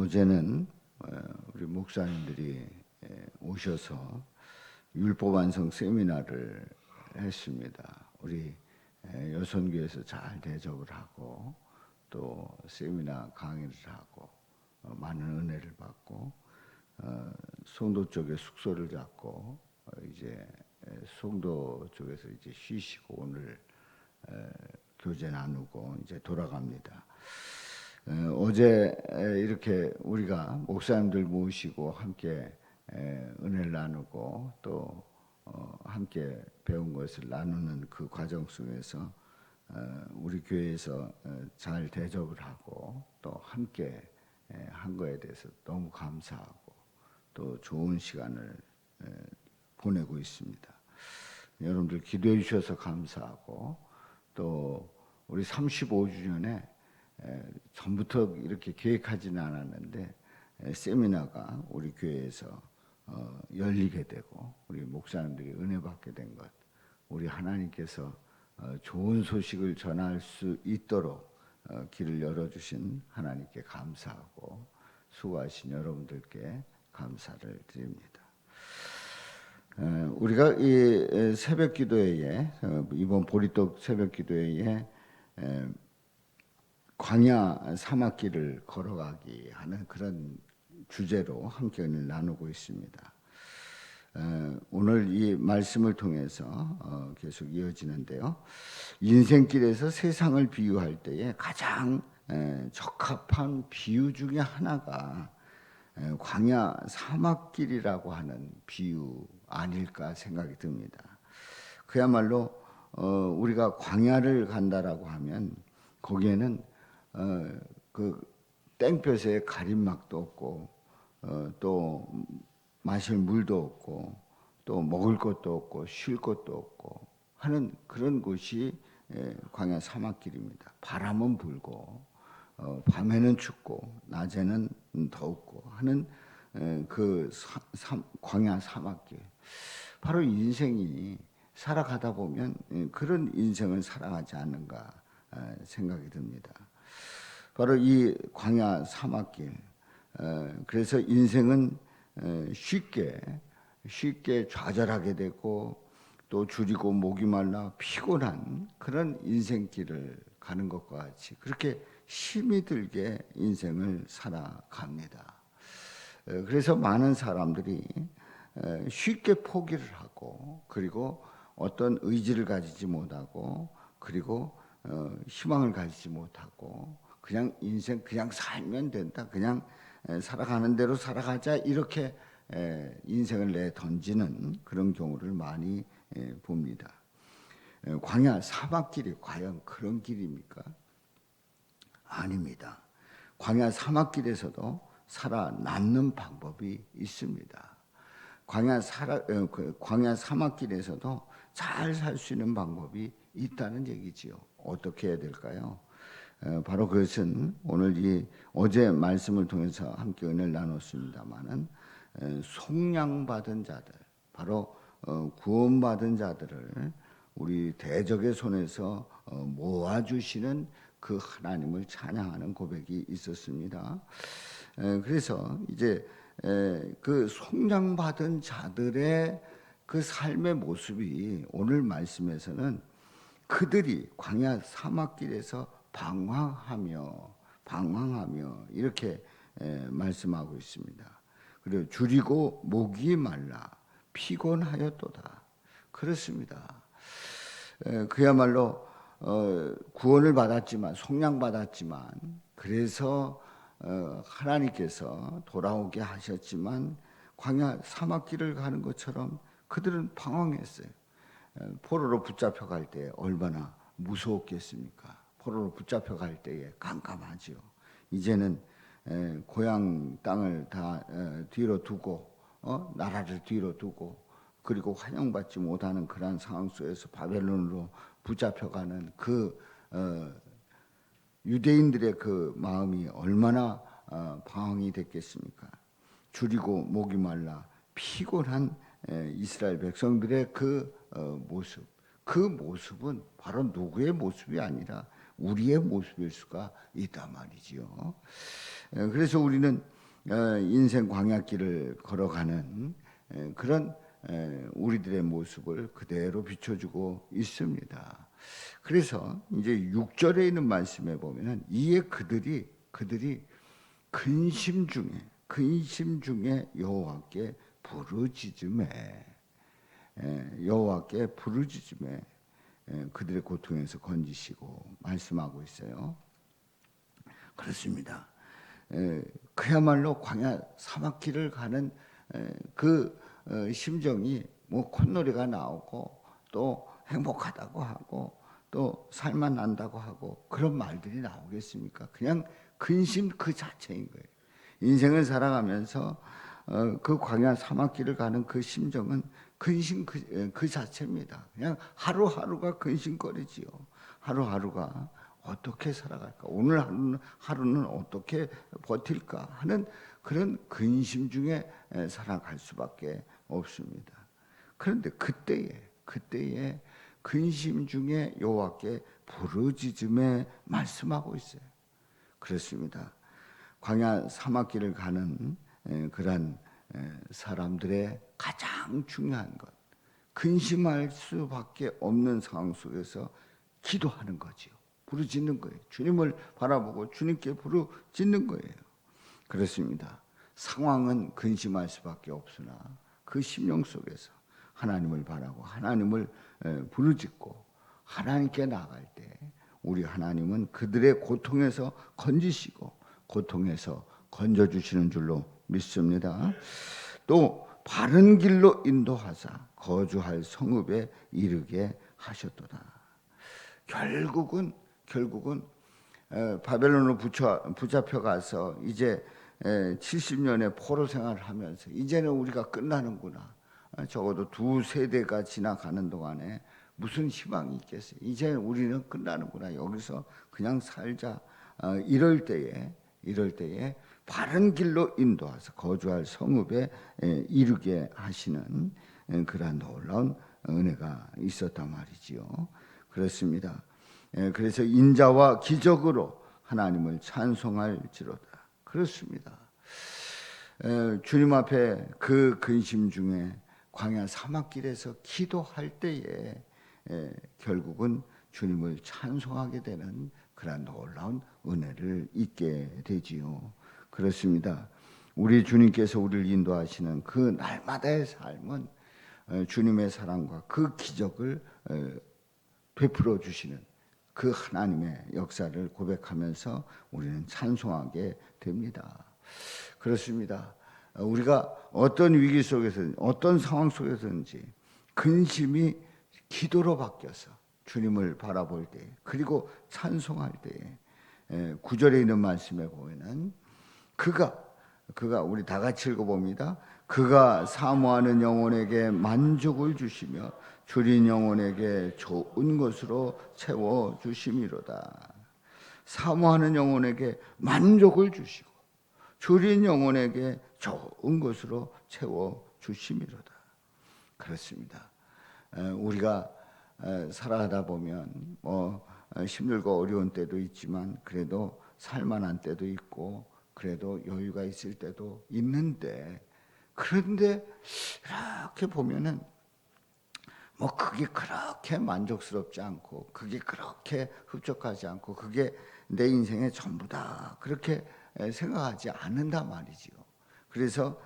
어제는 우리 목사님들이 오셔서 율법 완성 세미나를 했습니다. 우리 여선교에서 잘 대접을 하고 또 세미나 강의를 하고 많은 은혜를 받고 송도 쪽에 숙소를 잡고 이제 송도 쪽에서 이제 쉬시고 오늘 교제 나누고 이제 돌아갑니다. 어제 이렇게 우리가 목사님들 모시고 함께 은혜를 나누고 또 함께 배운 것을 나누는 그 과정 속에서 우리 교회에서 잘 대접을 하고 또 함께 한 거에 대해서 너무 감사하고 또 좋은 시간을 보내고 있습니다. 여러분들 기도해 주셔서 감사하고 또 우리 35주년에 전부터 이렇게 계획하지는 않았는데 세미나가 우리 교회에서 열리게 되고 우리 목사님들이 은혜 받게 된 것, 우리 하나님께서 좋은 소식을 전할 수 있도록 길을 열어주신 하나님께 감사하고 수고하신 여러분들께 감사를 드립니다. 우리가 이 새벽 기도회에 이번 보리떡 새벽 기도회에 광야 사막길을 걸어가기 하는 그런 주제로 함께 은혜를 나누고 있습니다. 오늘 이 말씀을 통해서 계속 이어지는데요. 인생길에서 세상을 비유할 때에 가장 적합한 비유 중에 하나가 광야 사막길이라고 하는 비유 아닐까 생각이 듭니다. 그야말로 우리가 광야를 간다라고 하면 거기에는 그 땡볕에 가림막도 없고 또 마실 물도 없고 또 먹을 것도 없고 쉴 것도 없고 하는 그런 곳이 광야 사막길입니다. 바람은 불고 밤에는 춥고 낮에는 덥고 하는 그 광야 사막길. 바로 인생이 살아가다 보면 그런 인생을 살아가지 않는가 생각이 듭니다. 바로 이 광야 사막길. 그래서 인생은 쉽게 좌절하게 되고 또 줄이고 목이 말라 피곤한 그런 인생길을 가는 것과 같이 그렇게 힘이 들게 인생을 살아갑니다. 그래서 많은 사람들이 쉽게 포기를 하고 그리고 어떤 의지를 가지지 못하고 그리고 희망을 가지지 못하고 그냥 인생 그냥 살면 된다. 그냥 살아가는 대로 살아가자. 이렇게 인생을 내던지는 그런 경우를 많이 봅니다. 광야 사막길이 과연 그런 길입니까? 아닙니다. 광야 사막길에서도 살아남는 방법이 있습니다. 광야 사막길에서도 잘 살 수 있는 방법이 있다는 얘기지요. 어떻게 해야 될까요? 바로 그것은 오늘 어제 말씀을 통해서 함께 은혜를 나눴습니다마는 속량받은 자들, 바로 구원받은 자들을 우리 대적의 손에서 모아주시는 그 하나님을 찬양하는 고백이 있었습니다. 그래서 이제 그 속량받은 자들의 그 삶의 모습이 오늘 말씀에서는 그들이 광야 사막길에서 방황하며 이렇게 말씀하고 있습니다. 그리고 줄이고 목이 말라 피곤하였도다. 그렇습니다. 그야말로 구원을 받았지만 속량받았지만 그래서 하나님께서 돌아오게 하셨지만 광야 사막길을 가는 것처럼 그들은 방황했어요. 포로로 붙잡혀 갈 때 얼마나 무서웠겠습니까? 포로로 붙잡혀 갈 때에 깜깜하지요. 이제는 고향 땅을 다 뒤로 두고 나라를 뒤로 두고 그리고 환영받지 못하는 그러한 상황 속에서 바벨론으로 붙잡혀가는 그 유대인들의 그 마음이 얼마나 방황이 됐겠습니까? 줄이고 목이 말라 피곤한 이스라엘 백성들의 그 모습, 그 모습은 바로 누구의 모습이 아니라 우리의 모습일 수가 있단 말이지요. 그래서 우리는 인생 광야길을 걸어가는 그런 우리들의 모습을 그대로 비춰주고 있습니다. 그래서 이제 6절에 있는 말씀에 보면은 이에 그들이 근심 중에 여호와께 부르짖음에 그들의 고통에서 건지시고 말씀하고 있어요. 그렇습니다. 그야말로 광야 사막길을 가는 그 심정이 뭐 콧노래가 나오고 또 행복하다고 하고 또 살만 난다고 하고 그런 말들이 나오겠습니까? 그냥 근심 그 자체인 거예요. 인생을 살아가면서 그 광야 사막길을 가는 그 심정은 근심 그 자체입니다. 그냥 하루하루가 근심거리지요. 하루하루가 어떻게 살아갈까? 오늘 하루는 어떻게 버틸까? 하는 그런 근심 중에 살아갈 수밖에 없습니다. 그런데 그때에 근심 중에 여호와께 부르짖음에 말씀하고 있어요. 그렇습니다. 광야 사막길을 가는 그러한 사람들의 가장 중요한 것, 근심할 수밖에 없는 상황 속에서 기도하는 거지요. 부르짖는 거예요. 주님을 바라보고 주님께 부르짖는 거예요. 그렇습니다. 상황은 근심할 수밖에 없으나 그 심령 속에서 하나님을 바라고 하나님을 부르짖고 하나님께 나아갈 때 우리 하나님은 그들의 고통에서 건지시고 고통에서 건져주시는 줄로 믿습니다. 또 바른 길로 인도하사 거주할 성읍에 이르게 하셨도다. 결국은 바벨론으로 붙잡혀 가서 이제 70년의 포로 생활을 하면서 이제는 우리가 끝나는구나. 적어도 2세대가 지나가는 동안에 무슨 희망이 있겠어요. 이제 우리는 끝나는구나. 여기서 그냥 살자. 이럴 때에 바른 길로 인도하서 거주할 성읍에 이르게 하시는 그러한 놀라운 은혜가 있었단 말이지요. 그렇습니다. 그래서 인자와 기적으로 하나님을 찬송할지로다. 그렇습니다. 주님 앞에 그 근심 중에 광야 사막길에서 기도할 때에 결국은 주님을 찬송하게 되는 그런 놀라운 은혜를 잊게 되지요. 그렇습니다. 우리 주님께서 우리를 인도하시는 그 날마다의 삶은 주님의 사랑과 그 기적을 베풀어 주시는 그 하나님의 역사를 고백하면서 우리는 찬송하게 됩니다. 그렇습니다. 우리가 어떤 위기 속에서든 어떤 상황 속에서든지 근심이 기도로 바뀌어서 주님을 바라볼 때 그리고 찬송할 때에 9절에 있는 말씀에 보면은 그가 우리 다 같이 읽어봅니다. 그가 사모하는 영혼에게 만족을 주시며 줄인 영혼에게 좋은 것으로 채워 주심이로다. 사모하는 영혼에게 만족을 주시고 줄인 영혼에게 좋은 것으로 채워 주심이로다. 그렇습니다. 우리가 살아가다 보면 힘들고 어려운 때도 있지만 그래도 살만한 때도 있고 그래도 여유가 있을 때도 있는데 그런데 이렇게 보면은 그게 그렇게 만족스럽지 않고 그게 그렇게 흡족하지 않고 그게 내 인생의 전부다 그렇게 생각하지 않는단 말이지요. 그래서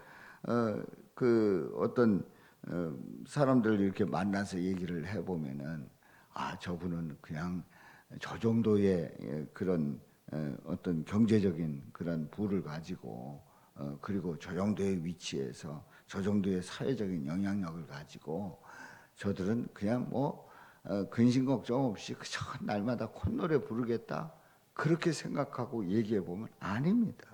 그 어떤 사람들 이렇게 만나서 얘기를 해보면은 저분은 그냥 저 정도의 그런 어떤 경제적인 그런 부를 가지고 그리고 저 정도의 위치에서 저 정도의 사회적인 영향력을 가지고 저들은 그냥 근심 걱정 없이 그저 날마다 콧노래 부르겠다 그렇게 생각하고 얘기해 보면 아닙니다.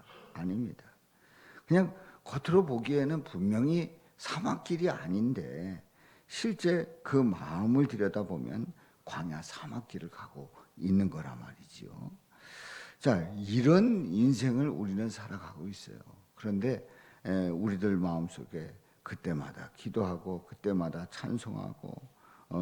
그냥 겉으로 보기에는 분명히 사막길이 아닌데 실제 그 마음을 들여다보면 광야 사막길을 가고 있는 거란 말이지요. 자, 이런 인생을 우리는 살아가고 있어요. 그런데 우리들 마음속에 그때마다 기도하고 그때마다 찬송하고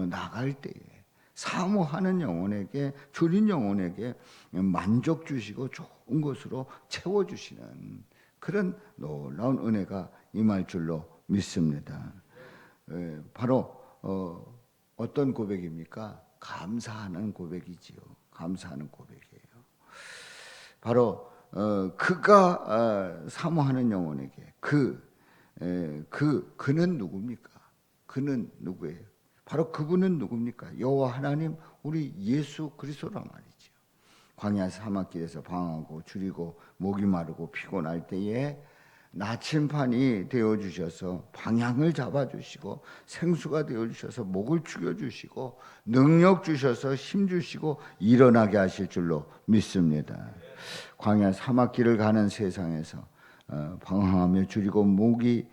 나갈 때에 사모하는 영혼에게, 줄인 영혼에게 만족 주시고 좋은 것으로 채워주시는 그런 놀라운 은혜가 임할 줄로 믿습니다. 바로 어떤 고백입니까? 감사하는 고백이지요. 감사하는 고백이에요. 바로 그가 사모하는 영혼에게 그는 누굽니까? 그는 누구예요? 바로 그분은 누굽니까? 여호와 하나님 우리 예수 그리스도란 말이죠. 광야 사막길에서 방황하고 줄이고 목이 마르고 피곤할 때에 나침판이 되어주셔서 방향을 잡아주시고 생수가 되어주셔서 목을 죽여주시고 능력 주셔서 힘 주시고 일어나게 하실 줄로 믿습니다. 광야 사막길을 가는 세상에서 방황하며 줄이고 목이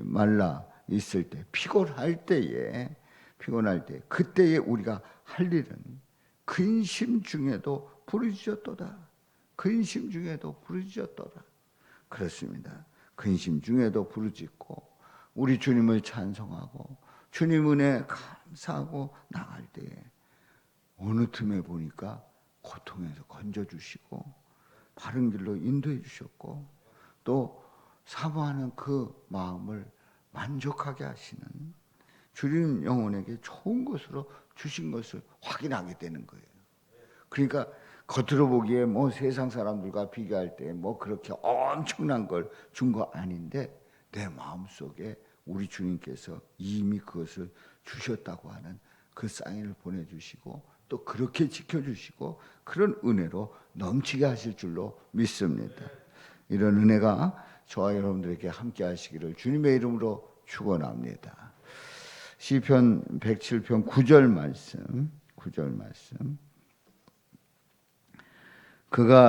말라 있을 때 피곤할 때 그때에 우리가 할 일은 근심 중에도 부르짖었도다. 근심 중에도 부르짖었도다. 그렇습니다. 근심 중에도 부르짖고 우리 주님을 찬송하고 주님 은혜 감사하고 나갈 때에 어느 틈에 보니까 고통에서 건져주시고 바른 길로 인도해 주셨고 또 사모하는 그 마음을 만족하게 하시는 주님 영혼에게 좋은 것으로 주신 것을 확인하게 되는 거예요. 그러니까 겉으로 보기에 뭐 세상 사람들과 비교할 때 뭐 그렇게 엄청난 걸 준 거 아닌데 내 마음속에 우리 주님께서 이미 그것을 주셨다고 하는 그 사인을 보내주시고 또 그렇게 지켜주시고 그런 은혜로 넘치게 하실 줄로 믿습니다. 이런 은혜가 저와 여러분들에게 함께 하시기를 주님의 이름으로 축원합니다. 시편 107편 9절 말씀 그가